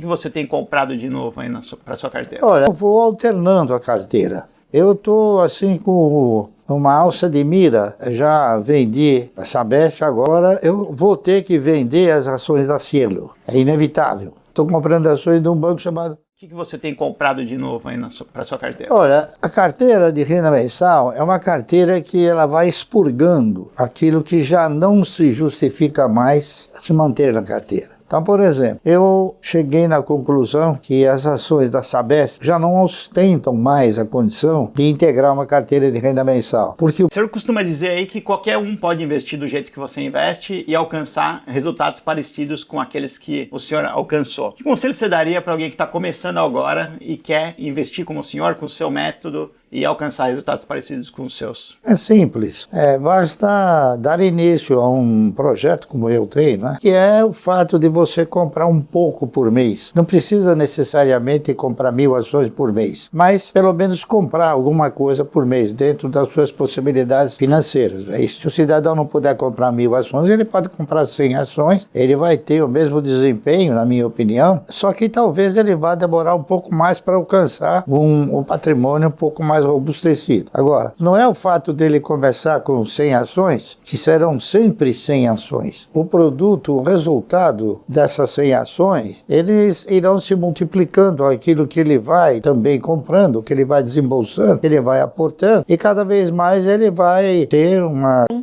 que você tem comprado de novo aí para sua carteira? Olha, eu vou alternando a carteira. Eu estou assim com uma alça de mira, já vendi a Sabesp, agora eu vou ter que vender as ações da Cielo. É inevitável. Estou comprando ações de um banco chamado... O que você tem comprado de novo aí para sua carteira? Olha, a carteira de renda mensal é uma carteira que ela vai expurgando aquilo que já não se justifica mais se manter na carteira. Então, por exemplo, eu cheguei na conclusão que as ações da Sabesp já não ostentam mais a condição de integrar uma carteira de renda mensal. Porque o senhor costuma dizer aí que qualquer um pode investir do jeito que você investe e alcançar resultados parecidos com aqueles que o senhor alcançou. Que conselho você daria para alguém que está começando agora e quer investir como o senhor, com o seu método, e alcançar resultados parecidos com os seus? É simples. Basta dar início a um projeto como eu tenho, né? Que é o fato de você comprar um pouco por mês. Não precisa necessariamente comprar 1000 ações por mês, mas pelo menos comprar alguma coisa por mês, dentro das suas possibilidades financeiras. Se o cidadão não puder comprar 1000 ações, ele pode comprar 100 ações, ele vai ter o mesmo desempenho, na minha opinião, só que talvez ele vá demorar um pouco mais para alcançar um patrimônio um pouco mais robustecido. Agora, não é o fato dele começar com 100 ações, que serão sempre 100 ações. O produto, o resultado dessas 100 ações, eles irão se multiplicando aquilo que ele vai também comprando, que ele vai desembolsando, que ele vai aportando, e cada vez mais ele vai ter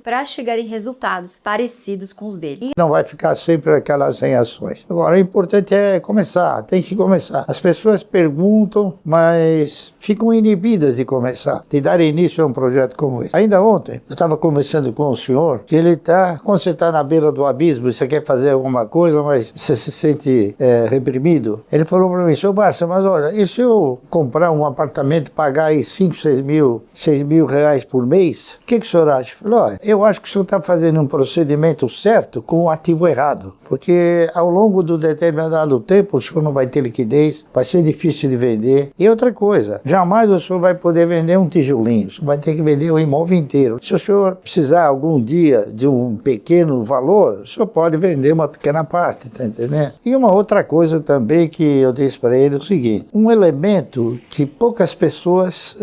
para chegar em resultados parecidos com os dele. Não vai ficar sempre aquelas 100 ações. Agora, o importante é começar, tem que começar. As pessoas perguntam, mas ficam inibidas de começar, de dar início a um projeto como esse. Ainda ontem, eu estava conversando com o senhor, que ele está, quando você está na beira do abismo, você quer fazer alguma coisa, mas você se sente reprimido, ele falou para mim: senhor Barça, mas olha, e se eu comprar um apartamento, pagar aí 5, 6 mil reais por mês, o que o senhor acha? Eu falei: olha, eu acho que o senhor está fazendo um procedimento certo com o ativo errado, porque ao longo do determinado tempo o senhor não vai ter liquidez, vai ser difícil de vender. E outra coisa, jamais o senhor vai poder vender um tijolinho, você vai ter que vender o imóvel inteiro. Se o senhor precisar algum dia de um pequeno valor, o senhor pode vender uma pequena parte, tá entendendo? E uma outra coisa também que eu disse para ele é o seguinte: um elemento que poucas pessoas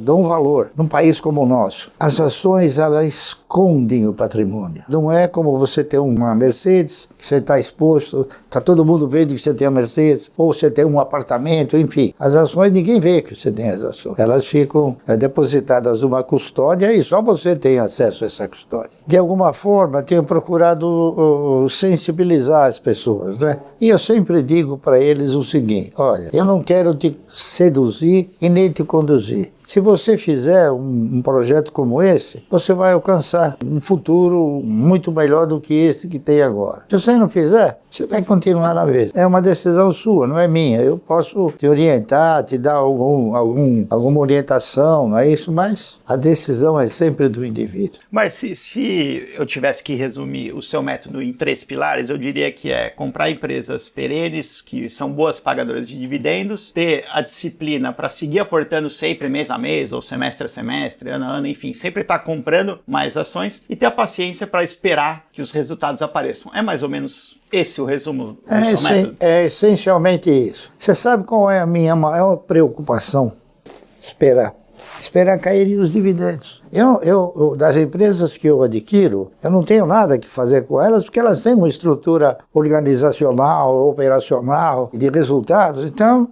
dão valor num país como o nosso. As ações, elas escondem o patrimônio. Não é como você ter uma Mercedes, que você está exposto, está todo mundo vendo que você tem a Mercedes, ou você tem um apartamento, enfim. As ações, ninguém vê que você tem as ações. Elas ficam depositadas numa custódia e só você tem acesso a essa custódia. De alguma forma, tenho procurado sensibilizar as pessoas, né? E eu sempre digo para eles o seguinte: olha, eu não quero te seduzir e nem te conduzir. Se você fizer um projeto como esse, você vai alcançar um futuro muito melhor do que esse que tem agora. Se você não fizer, você vai continuar na mesma. É uma decisão sua, não é minha. Eu posso te orientar, te dar alguma orientação, não é isso? Mas a decisão é sempre do indivíduo. Mas se eu tivesse que resumir o seu método em 3 pilares, eu diria que é comprar empresas perenes, que são boas pagadoras de dividendos, ter a disciplina para seguir aportando sempre mês a mês, ou semestre a semestre, ano a ano, enfim, sempre estar comprando mais ações e ter a paciência para esperar que os resultados apareçam. É mais ou menos esse o resumo do seu método? É essencialmente isso. Você sabe qual é a minha maior preocupação? Esperar caírem os dividendos. Eu, das empresas que eu adquiro, eu não tenho nada que fazer com elas, porque elas têm uma estrutura organizacional, operacional, de resultados. Então,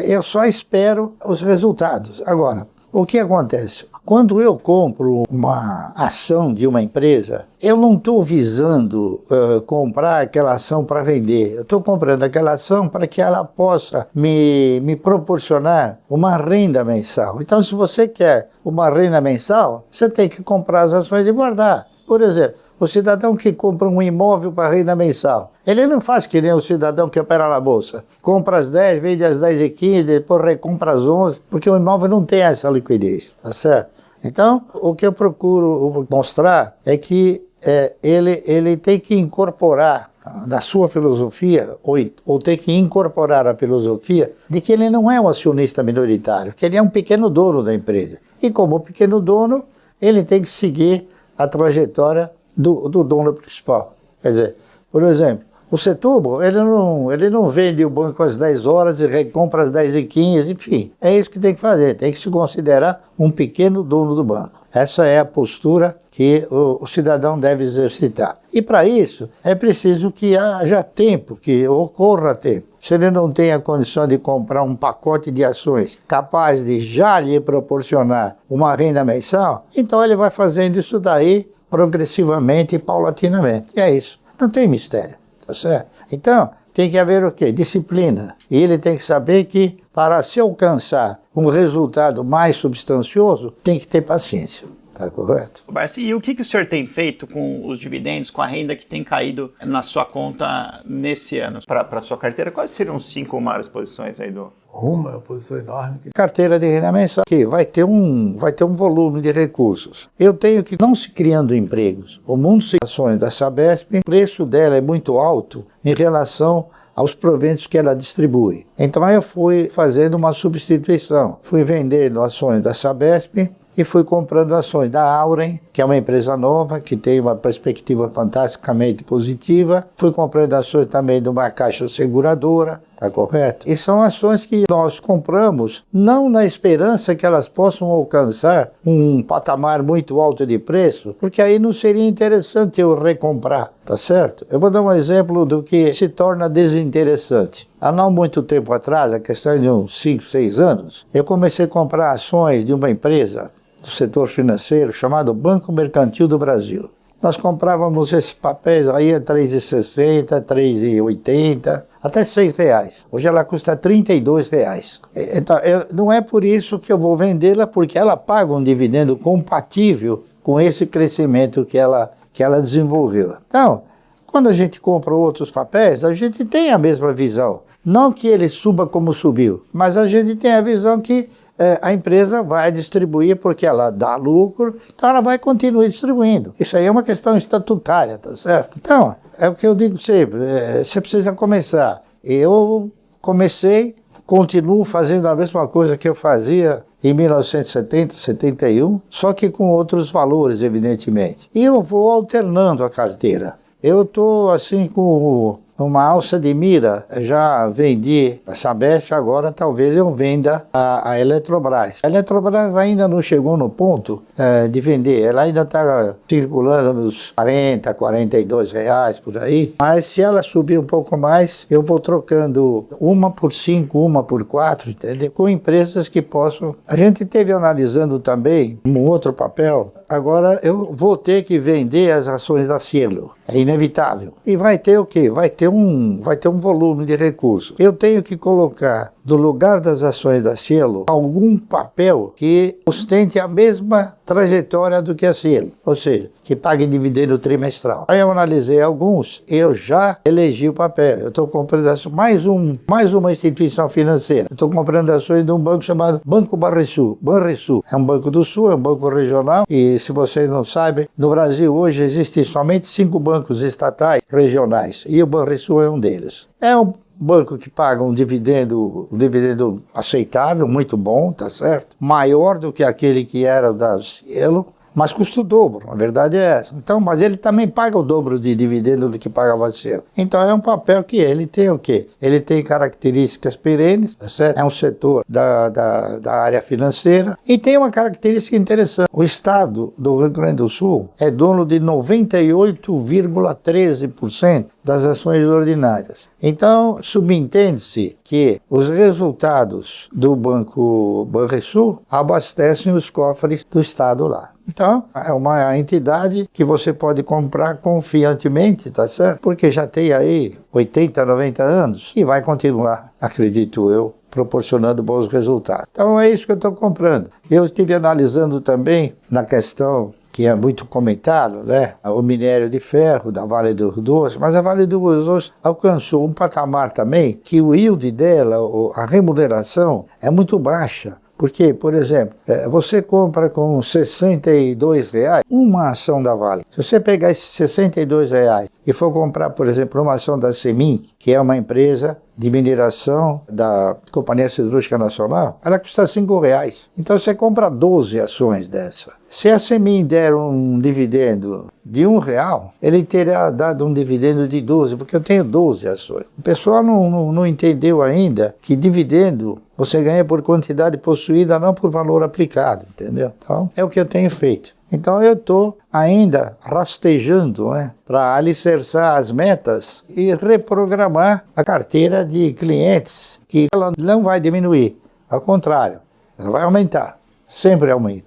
eu só espero os resultados. Agora, o que acontece? Quando eu compro uma ação de uma empresa, eu não estou visando comprar aquela ação para vender. Eu estou comprando aquela ação para que ela possa me proporcionar uma renda mensal. Então, se você quer uma renda mensal, você tem que comprar as ações e guardar. Por exemplo, o cidadão que compra um imóvel para renda mensal, ele não faz que nem o cidadão que opera na bolsa. Compra às 10, vende às 10h15, depois recompra às 11, porque o imóvel não tem essa liquidez, tá certo? Então, o que eu procuro mostrar é que ele tem que incorporar na sua filosofia, ou tem que incorporar a filosofia de que ele não é um acionista minoritário, que ele é um pequeno dono da empresa. E como pequeno dono, ele tem que seguir a trajetória do dono principal. Quer dizer, por exemplo, O Setúbal, ele não vende o banco às 10 horas e recompra às 10h15, enfim. É isso que tem que fazer, tem que se considerar um pequeno dono do banco. Essa é a postura que o cidadão deve exercitar. E para isso, é preciso que haja tempo, que ocorra tempo. Se ele não tem a condição de comprar um pacote de ações capaz de já lhe proporcionar uma renda mensal, então ele vai fazendo isso daí progressivamente e paulatinamente. E é isso, não tem mistério, tá certo? Então, tem que haver o quê? Disciplina. E ele tem que saber que para se alcançar um resultado mais substancioso, tem que ter paciência. Tá correto? Barsi, e o que o senhor tem feito com os dividendos, com a renda que tem caído na sua conta nesse ano? Para a sua carteira, quais seriam os 5 maiores posições aí do... Uma posição enorme. Carteira de renda mensal, que vai ter um volume de recursos. Eu tenho que, não se criando empregos, o mundo de ações da Sabesp, o preço dela é muito alto em relação aos proventos que ela distribui. Então eu fui fazendo uma substituição. Fui vendendo ações da Sabesp e fui comprando ações da Auren, que é uma empresa nova, que tem uma perspectiva fantasticamente positiva. Fui comprando ações também de uma caixa seguradora, tá correto? E são ações que nós compramos não na esperança que elas possam alcançar um patamar muito alto de preço, porque aí não seria interessante eu recomprar, tá certo? Eu vou dar um exemplo do que se torna desinteressante. Há não muito tempo atrás, a questão de uns 5, 6 anos, eu comecei a comprar ações de uma empresa do setor financeiro chamado Banco Mercantil do Brasil. Nós comprávamos esses papéis aí a R$ 3,60, R$ 3,80, até R$ 6. Hoje ela custa R$ 32. Então, não é por isso que eu vou vendê-la, porque ela paga um dividendo compatível com esse crescimento que ela desenvolveu. Então, quando a gente compra outros papéis, a gente tem a mesma visão. Não que ele suba como subiu, mas a gente tem a visão que a empresa vai distribuir porque ela dá lucro, então ela vai continuar distribuindo. Isso aí é uma questão estatutária, tá certo? Então, é o que eu digo sempre, você precisa começar. Eu comecei, continuo fazendo a mesma coisa que eu fazia em 1970, 71, só que com outros valores, evidentemente. E eu vou alternando a carteira. Eu estou assim com uma alça de mira, já vendi a Sabesp, agora talvez eu venda a Eletrobras. A Eletrobras ainda não chegou no ponto de vender, ela ainda está circulando nos 40, 42 reais por aí, mas se ela subir um pouco mais, eu vou trocando uma por 5, uma por 4, entendeu? Com empresas que possam... A gente teve analisando também um outro papel, agora eu vou ter que vender as ações da Cielo, é inevitável. E vai ter o quê? Vai ter um volume de recursos. Eu tenho que colocar no lugar das ações da Cielo algum papel que ostente a mesma trajetória do que a Cielo, ou seja, que pague dividendo trimestral. Aí eu analisei alguns, eu já elegi o papel. Eu estou comprando mais uma instituição financeira. Eu estou comprando ações de um banco chamado Banco Banrisul. Banrisul é um banco do Sul, é um banco regional, e se vocês não sabem, no Brasil hoje existem somente 5 bancos estatais regionais, e o Banrisul é um deles. É um banco que paga um dividendo aceitável, muito bom, tá certo? Maior do que aquele que era da Cielo, mas custa o dobro, a verdade é essa. Então, mas ele também paga o dobro de dividendo do que pagava a Cielo. Então é um papel que ele tem o quê? Ele tem características perenes, tá certo? É um setor da área financeira e tem uma característica interessante. O Estado do Rio Grande do Sul é dono de 98,13% das ações ordinárias. Então, subentende-se que os resultados do Banco Banrisul abastecem os cofres do Estado lá. Então, é uma entidade que você pode comprar confiantemente, tá certo? Porque já tem aí 80, 90 anos e vai continuar, acredito eu, proporcionando bons resultados. Então, é isso que eu estou comprando. Eu estive analisando também na questão que é muito comentado, né? O minério de ferro da Vale do Rio Doce, mas a Vale do Rio Doce alcançou um patamar também que o yield dela, a remuneração, é muito baixa. Porque, por exemplo, você compra com R$ 62 uma ação da Vale. Se você pegar esses R$ 62 e for comprar, por exemplo, uma ação da Semin, que é uma empresa de mineração da Companhia Siderúrgica Nacional, ela custa R$5. Então você compra 12 ações dessa. Se a Semin der um dividendo de R$1, ele terá dado um dividendo de 12, porque eu tenho 12 ações. O pessoal não entendeu ainda que dividendo você ganha por quantidade possuída, não por valor aplicado, entendeu? Então, é o que eu tenho feito. Então, eu estou ainda rastejando, né, para alicerçar as metas e reprogramar a carteira de clientes, que ela não vai diminuir, ao contrário, ela vai aumentar, sempre aumenta.